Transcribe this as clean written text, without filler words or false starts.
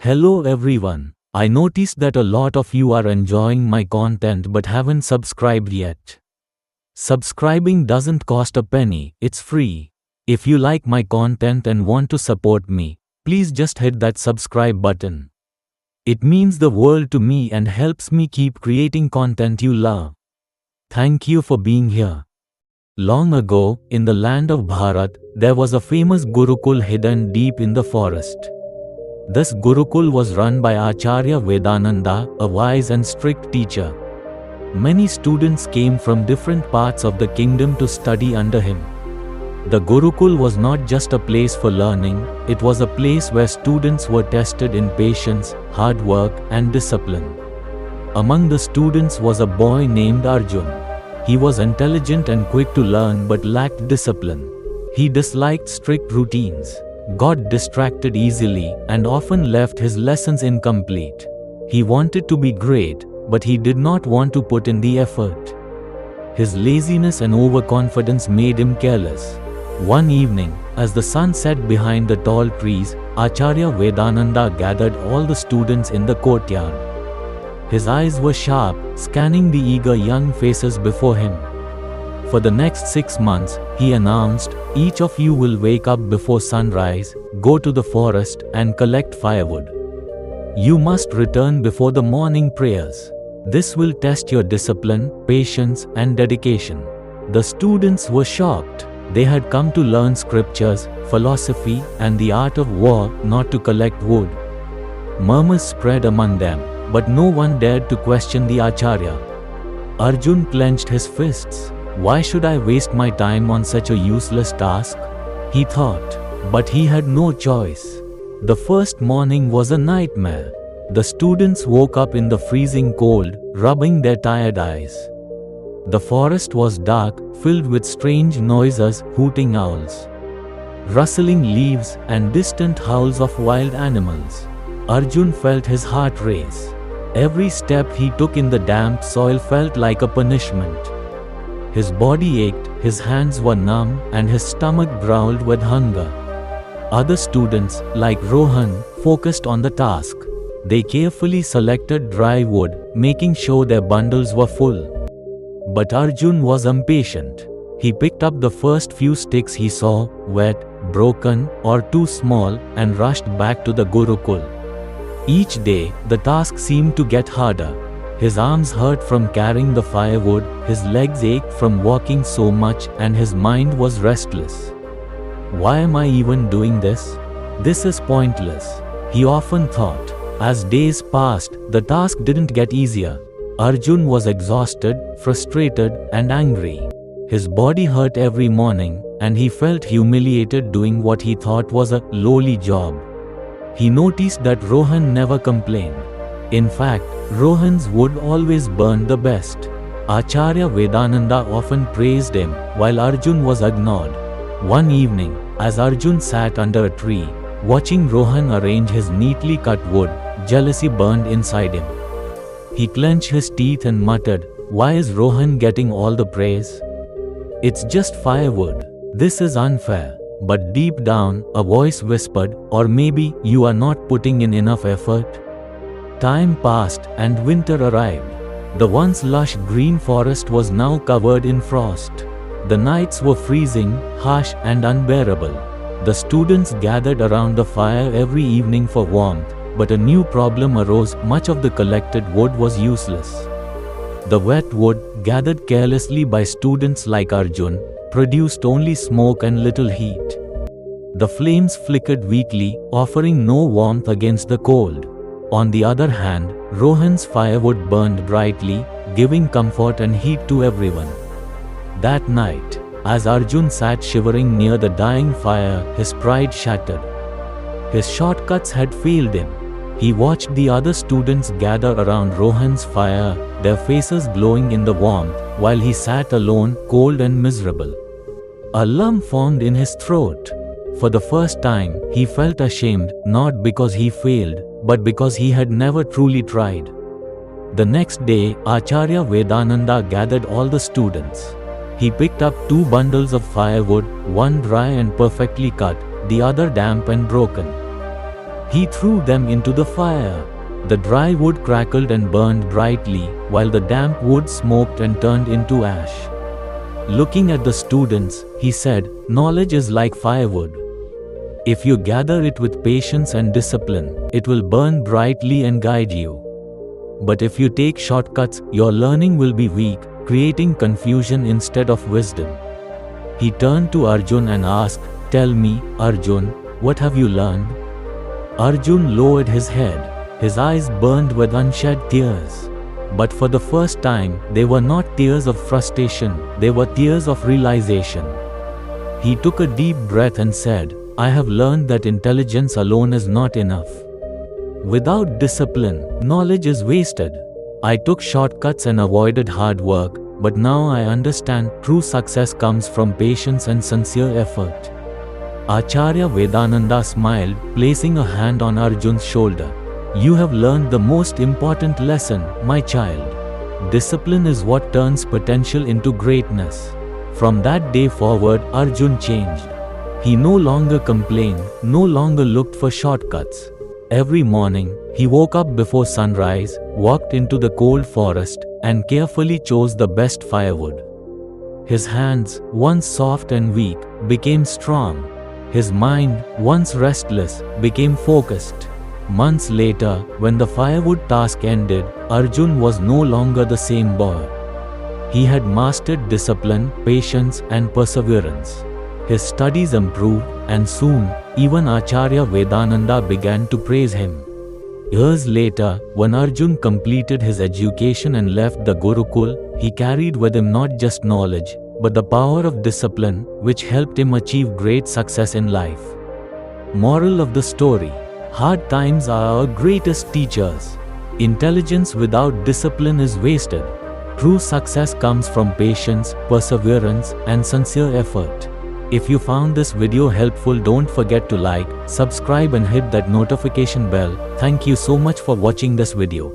Hello everyone. I noticed that a lot of you are enjoying my content but haven't subscribed yet. Subscribing doesn't cost a penny, it's free. If you like my content and want to support me, please just hit that subscribe button. It means the world to me and helps me keep creating content you love. Thank you for being here. Long ago, in the land of Bharat, there was a famous Gurukul hidden deep in the forest. This Gurukul was run by Acharya Vedananda, a wise and strict teacher. Many students came from different parts of the kingdom to study under him. The Gurukul was not just a place for learning, it was a place where students were tested in patience, hard work, and discipline. Among the students was a boy named Arjun. He was intelligent and quick to learn but lacked discipline. He disliked strict routines, got distracted easily, and often left his lessons incomplete. He wanted to be great, but he did not want to put in the effort. His laziness and overconfidence made him careless. One evening, as the sun set behind the tall trees, Acharya Vedananda gathered all the students in the courtyard. His eyes were sharp, scanning the eager young faces before him. For the next 6 months, he announced, each of you will wake up before sunrise, go to the forest, and collect firewood. You must return before the morning prayers. This will test your discipline, patience, and dedication. The students were shocked. They had come to learn scriptures, philosophy, and the art of war, not to collect wood. Murmurs spread among them, but no one dared to question the Acharya. Arjun clenched his fists. Why should I waste my time on such a useless task? He thought. But he had no choice. The first morning was a nightmare. The students woke up in the freezing cold, rubbing their tired eyes. The forest was dark, filled with strange noises, hooting owls, rustling leaves, and distant howls of wild animals. Arjun felt his heart race. Every step he took in the damp soil felt like a punishment. His body ached, his hands were numb, and his stomach growled with hunger. Other students, like Rohan, focused on the task. They carefully selected dry wood, making sure their bundles were full. But Arjun was impatient. He picked up the first few sticks he saw, wet, broken, or too small, and rushed back to the Gurukul. Each day, the task seemed to get harder. His arms hurt from carrying the firewood, his legs ached from walking so much, and his mind was restless. Why am I even doing this? This is pointless, he often thought. As days passed, the task didn't get easier. Arjun was exhausted, frustrated, and angry. His body hurt every morning, and he felt humiliated doing what he thought was a lowly job. He noticed that Rohan never complained. In fact, Rohan's wood always burned the best. Acharya Vedananda often praised him, while Arjun was ignored. One evening, as Arjun sat under a tree, watching Rohan arrange his neatly cut wood, jealousy burned inside him. He clenched his teeth and muttered, "Why is Rohan getting all the praise? It's just firewood. This is unfair." But deep down, a voice whispered, "Or maybe you are not putting in enough effort." Time passed, and winter arrived. The once lush green forest was now covered in frost. The nights were freezing, harsh, and unbearable. The students gathered around the fire every evening for warmth, but a new problem arose. Much of the collected wood was useless. The wet wood, gathered carelessly by students like Arjun, produced only smoke and little heat. The flames flickered weakly, offering no warmth against the cold. On the other hand, Rohan's firewood burned brightly, giving comfort and heat to everyone. That night, as Arjun sat shivering near the dying fire, his pride shattered. His shortcuts had failed him. He watched the other students gather around Rohan's fire, their faces glowing in the warmth, while he sat alone, cold and miserable. A lump formed in his throat. For the first time, he felt ashamed, not because he failed, but because he had never truly tried. The next day, Acharya Vedananda gathered all the students. He picked up 2 bundles of firewood, one dry and perfectly cut, the other damp and broken. He threw them into the fire. The dry wood crackled and burned brightly, while the damp wood smoked and turned into ash. Looking at the students, he said, "Knowledge is like firewood. If you gather it with patience and discipline, it will burn brightly and guide you. But if you take shortcuts, your learning will be weak, creating confusion instead of wisdom." He turned to Arjun and asked, "Tell me, Arjun, what have you learned?" Arjun lowered his head. His eyes burned with unshed tears. But for the first time, they were not tears of frustration, they were tears of realization. He took a deep breath and said, "I have learned that intelligence alone is not enough. Without discipline, knowledge is wasted. I took shortcuts and avoided hard work, but now I understand true success comes from patience and sincere effort." Acharya Vedananda smiled, placing a hand on Arjun's shoulder. "You have learned the most important lesson, my child. Discipline is what turns potential into greatness." From that day forward, Arjun changed. He no longer complained, no longer looked for shortcuts. Every morning, he woke up before sunrise, walked into the cold forest, and carefully chose the best firewood. His hands, once soft and weak, became strong. His mind, once restless, became focused. Months later, when the firewood task ended, Arjun was no longer the same boy. He had mastered discipline, patience, and perseverance. His studies improved, and soon, even Acharya Vedananda began to praise him. Years later, when Arjun completed his education and left the Gurukul, he carried with him not just knowledge, but the power of discipline, which helped him achieve great success in life. Moral of the story: hard times are our greatest teachers. Intelligence without discipline is wasted. True success comes from patience, perseverance, and sincere effort. If you found this video helpful, don't forget to like, subscribe and hit that notification bell. Thank you so much for watching this video.